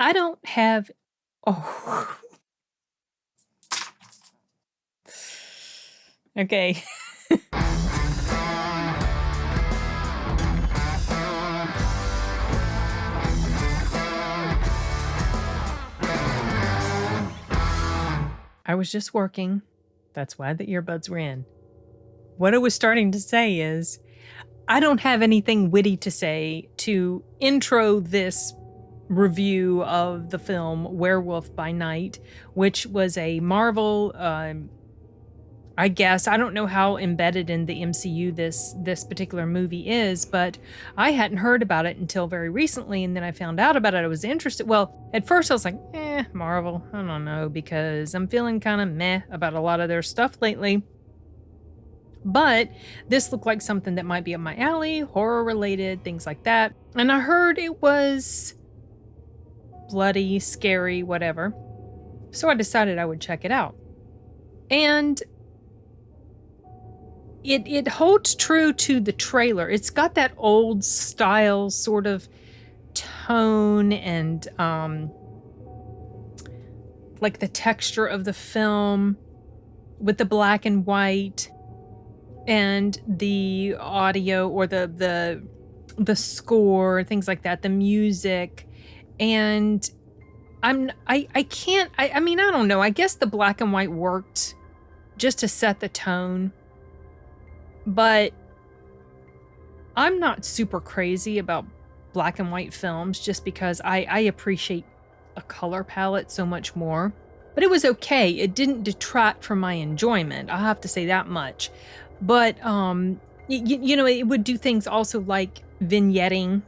I don't have... Oh. Okay. I was just working. That's why the earbuds were in. What I was starting to say is, I don't have anything witty to say to intro this review of the film Werewolf by Night, which was a Marvel, I guess. I don't know how embedded in the MCU this particular movie is, but I hadn't heard about it until very recently, and then I found out about it. I was interested. Well, at first I was like, Marvel, I don't know, because I'm feeling kind of meh about a lot of their stuff lately. But this looked like something that might be up my alley, horror related, things like that. And I heard it was bloody, scary, whatever. So I decided I would check it out. And it holds true to the trailer. It's got that old style sort of tone and like the texture of the film with the black and white and the audio or the score, things like that, the music. And I mean, I don't know. I guess the black and white worked just to set the tone. But I'm not super crazy about black and white films just because I appreciate a color palette so much more. But it was okay. It didn't detract from my enjoyment. I'll have to say that much. But, you know, it would do things also like vignetting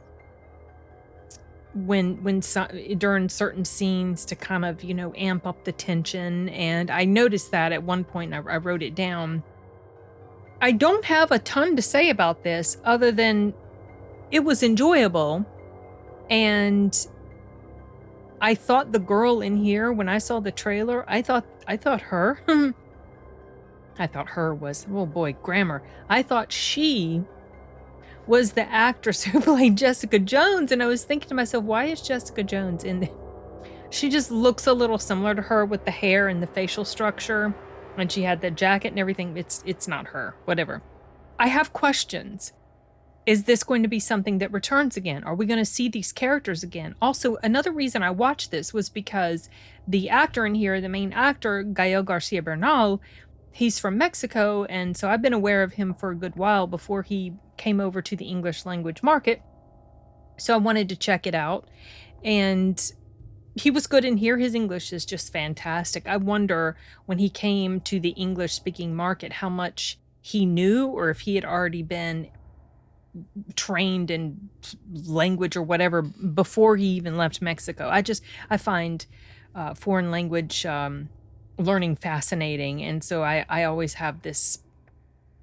during certain scenes to kind of, you know, amp up the tension. And I noticed that at one point, and I wrote it down. I don't have a ton to say about this other than it was enjoyable. And I thought the girl in here, when I saw the trailer, I thought her, I thought her was, oh boy, grammar. I thought she was the actress who played Jessica Jones. And I was thinking to myself, why is Jessica Jones in there? She just looks a little similar to her with the hair and the facial structure. And she had the jacket and everything. It's not her, whatever. I have questions. Is this going to be something that returns again? Are we going to see these characters again? Also, another reason I watched this was because the actor in here, the main actor, Gael Garcia Bernal, he's from Mexico. And so I've been aware of him for a good while before he came over to the English language market. So I wanted to check it out. And he was good in here. His English is just fantastic. I wonder when he came to the English speaking market, how much he knew or if he had already been trained in language or whatever before he even left Mexico. I find foreign language learning fascinating. And so I always have this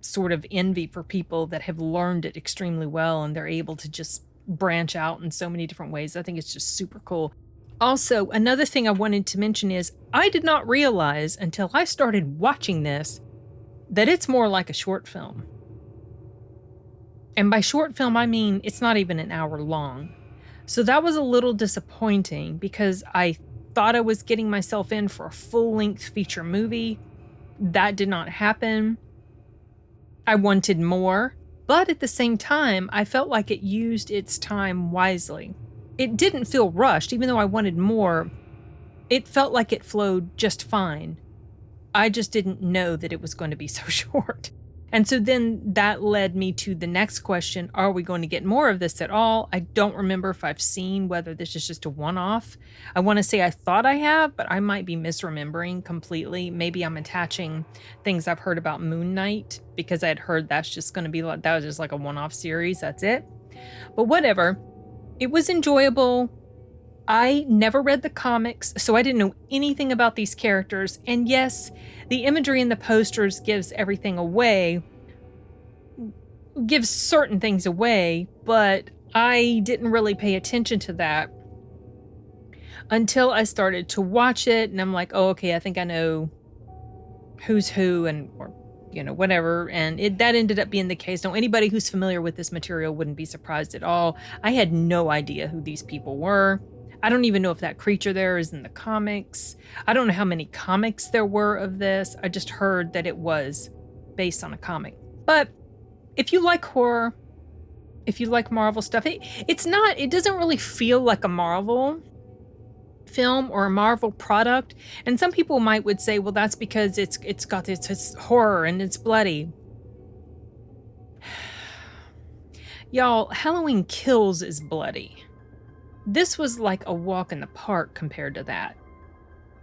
sort of envy for people that have learned it extremely well and they're able to just branch out in so many different ways. I think it's just super cool. Also, another thing I wanted to mention is I did not realize until I started watching this that it's more like a short film. And by short film, I mean it's not even an hour long. So that was a little disappointing because I thought I was getting myself in for a full-length feature movie. That did not happen. I wanted more, but at the same time, I felt like it used its time wisely. It didn't feel rushed, even though I wanted more. It felt like it flowed just fine. I just didn't know that it was going to be so short. And so then that led me to the next question. Are we going to get more of this at all? I don't remember if I've seen whether this is just a one-off. I want to say I thought I have, but I might be misremembering completely. Maybe I'm attaching things I've heard about Moon Knight because I had heard that's just going to be like, that was just like a one-off series. That's it. But whatever. It was enjoyable. I never read the comics, so I didn't know anything about these characters. And yes, the imagery in the posters gives everything away, gives certain things away, but I didn't really pay attention to that until I started to watch it. And I'm like, oh, okay, I think I know who's who and, or, you know, whatever. And that ended up being the case. Now, anybody who's familiar with this material wouldn't be surprised at all. I had no idea who these people were. I don't even know if that creature there is in the comics. I don't know how many comics there were of this. I just heard that it was based on a comic. But if you like horror, if you like Marvel stuff, it doesn't really feel like a Marvel film or a Marvel product. And some people would say, well, that's because it's horror and it's bloody. Y'all, Halloween Kills is bloody. This was like a walk in the park compared to that.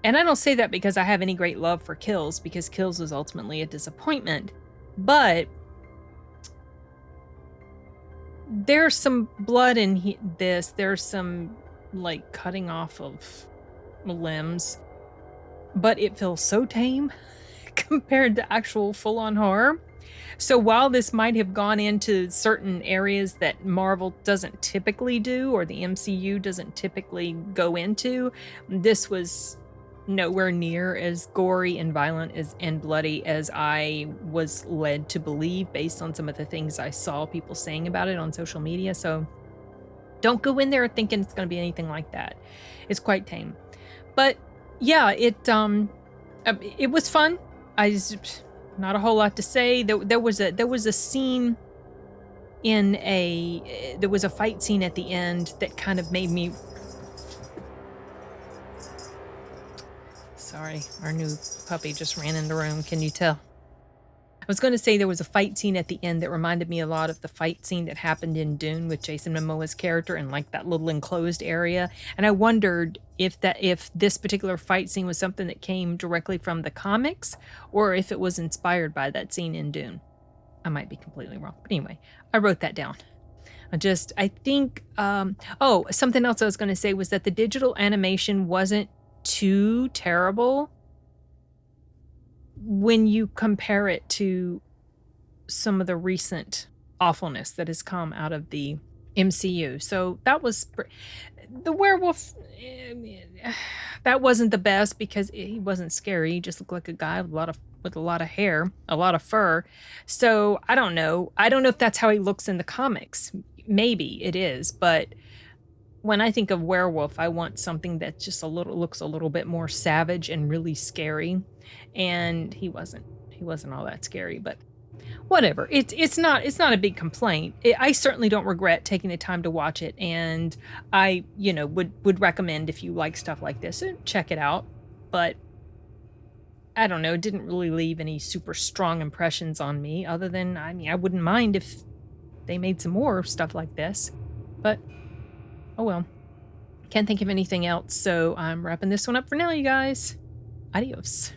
And I don't say that because I have any great love for Kills, because Kills was ultimately a disappointment. But there's some blood in this. There's some like cutting off of limbs. But it feels so tame compared to actual full-on horror. So while this might have gone into certain areas that Marvel doesn't typically do, or the MCU doesn't typically go into, this was nowhere near as gory and violent and bloody as I was led to believe based on some of the things I saw people saying about it on social media. So don't go in there thinking it's going to be anything like that. It's quite tame. But yeah, it was fun. Not a whole lot to say. There was a scene there was a fight scene at the end that kind of made me. Sorry, our new puppy just ran in the room. Can you tell? I was going to say there was a fight scene at the end that reminded me a lot of the fight scene that happened in Dune with Jason Momoa's character in like that little enclosed area. And I wondered if this particular fight scene was something that came directly from the comics or if it was inspired by that scene in Dune. I might be completely wrong. But anyway, I wrote that down. I think, something else I was going to say was that the digital animation wasn't too terrible when you compare it to some of the recent awfulness that has come out of the MCU. So that was the werewolf. That wasn't the best because he wasn't scary. He just looked like a guy with a lot of hair, a lot of fur. So I don't know. I don't know if that's how he looks in the comics. Maybe it is, but when I think of werewolf, I want something that just looks a little bit more savage and really scary. And he wasn't all that scary, but whatever. It's not a big complaint. I certainly don't regret taking the time to watch it, and I would recommend if you like stuff like this, check it out. But I don't know, it didn't really leave any super strong impressions on me, other than I wouldn't mind if they made some more stuff like this. But oh well. Can't think of anything else, so I'm wrapping this one up for now, you guys. Adios.